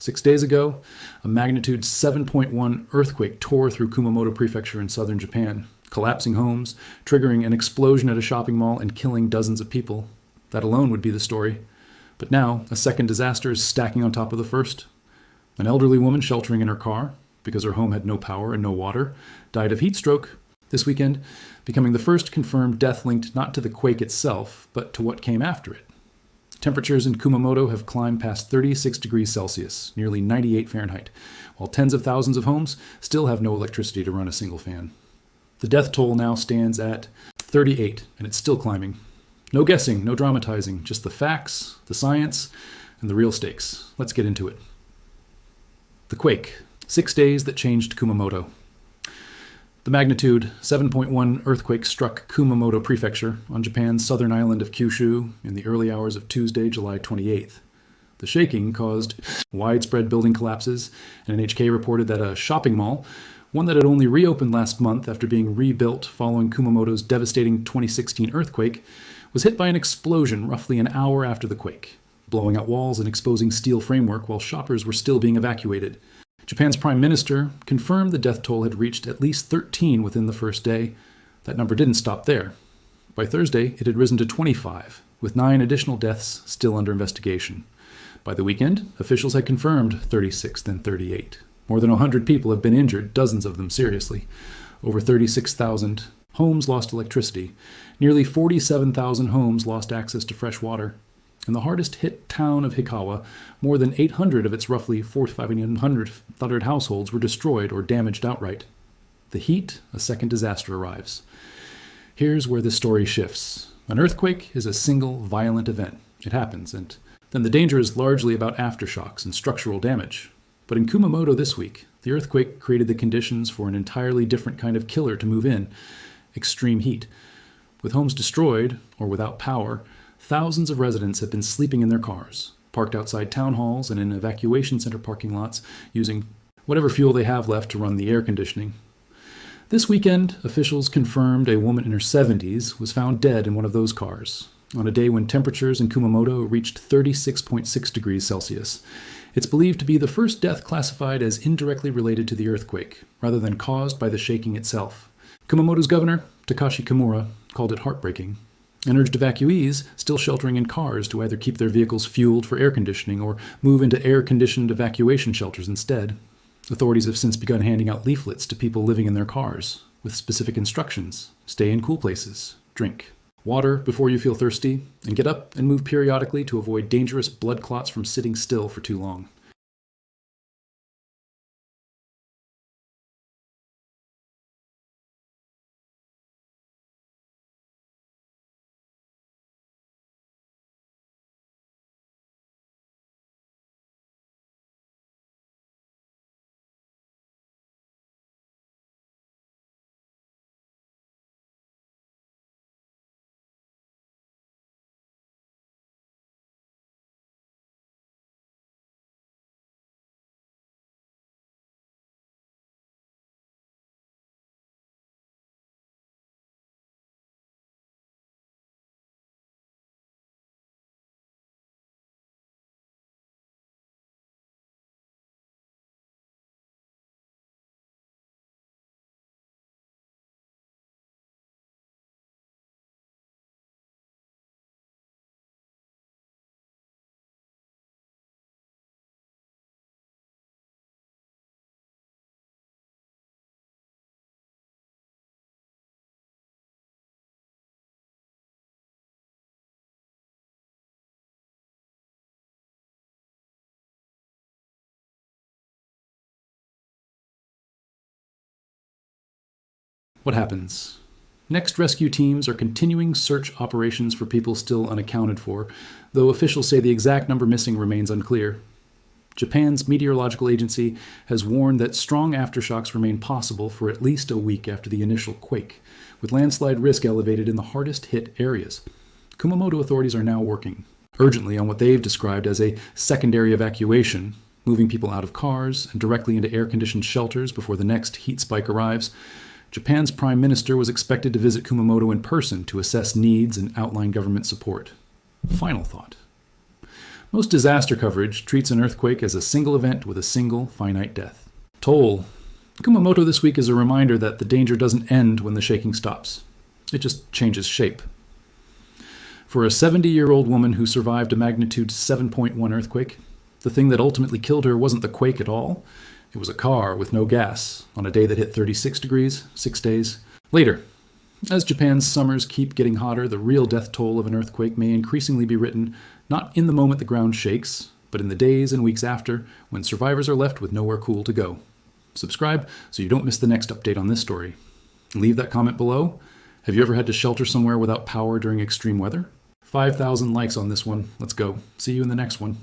6 days ago, a magnitude 7.1 earthquake tore through Kumamoto Prefecture in southern Japan, collapsing homes, triggering an explosion at a shopping mall, and killing dozens of people. That alone would be the story. But now, a second disaster is stacking on top of the first. An elderly woman sheltering in her car, because her home had no power and no water, died of heat stroke this weekend, becoming the first confirmed death linked not to the quake itself, but to what came after it. Temperatures in Kumamoto have climbed past 36 degrees Celsius, nearly 98 Fahrenheit, while tens of thousands of homes still have no electricity to run a single fan. The death toll now stands at 38, and it's still climbing. No guessing, no dramatizing, just the facts, the science, and the real stakes. Let's get into it. The quake. 6 days that changed Kumamoto. The magnitude 7.1 earthquake struck Kumamoto Prefecture on Japan's southern island of Kyushu in the early hours of Tuesday, July 28th. The shaking caused widespread building collapses, and NHK reported that a shopping mall, one that had only reopened last month after being rebuilt following Kumamoto's devastating 2016 earthquake, was hit by an explosion roughly an hour after the quake, blowing out walls and exposing steel framework while shoppers were still being evacuated. Japan's prime minister confirmed the death toll had reached at least 13 within the first day. That number didn't stop there. By Thursday, it had risen to 25, with 9 additional deaths still under investigation. By the weekend, officials had confirmed 36, then 38. More than 100 people have been injured, dozens of them seriously. Over 36,000 homes lost electricity. Nearly 47,000 homes lost access to fresh water. In the hardest hit town of Hikawa, more than 800 of its roughly 4,500 households were destroyed or damaged outright. The heat, a second disaster arrives. Here's where the story shifts. An earthquake is a single violent event. It happens, and then the danger is largely about aftershocks and structural damage. But in Kumamoto this week, the earthquake created the conditions for an entirely different kind of killer to move in: extreme heat. With homes destroyed, or without power, thousands of residents have been sleeping in their cars, parked outside town halls and in evacuation center parking lots, using whatever fuel they have left to run the air conditioning. This weekend, officials confirmed a woman in her 70s was found dead in one of those cars, on a day when temperatures in Kumamoto reached 36.6 degrees Celsius. It's believed to be the first death classified as indirectly related to the earthquake, rather than caused by the shaking itself. Kumamoto's governor, Takashi Kimura, called it heartbreaking, and urged evacuees still sheltering in cars to either keep their vehicles fueled for air conditioning or move into air-conditioned evacuation shelters instead. Authorities have since begun handing out leaflets to people living in their cars, with specific instructions: stay in cool places, drink water before you feel thirsty, and get up and move periodically to avoid dangerous blood clots from sitting still for too long. What happens? Next, rescue teams are continuing search operations for people still unaccounted for, though officials say the exact number missing remains unclear. Japan's meteorological agency has warned that strong aftershocks remain possible for at least a week after the initial quake, with landslide risk elevated in the hardest hit areas. Kumamoto authorities are now working urgently on what they've described as a secondary evacuation, moving people out of cars and directly into air-conditioned shelters before the next heat spike arrives. Japan's prime minister was expected to visit Kumamoto in person to assess needs and outline government support. Final thought. Most disaster coverage treats an earthquake as a single event with a single finite death. Toll. Kumamoto this week is a reminder that the danger doesn't end when the shaking stops. It just changes shape. For a 70-year-old woman who survived a magnitude 7.1 earthquake, the thing that ultimately killed her wasn't the quake at all. It was a car with no gas on a day that hit 36 degrees 6 days later. As Japan's summers keep getting hotter, the real death toll of an earthquake may increasingly be written not in the moment the ground shakes, but in the days and weeks after, when survivors are left with nowhere cool to go. Subscribe so you don't miss the next update on this story. Leave that comment below. Have you ever had to shelter somewhere without power during extreme weather? 5,000 likes on this one. Let's go. See you in the next one.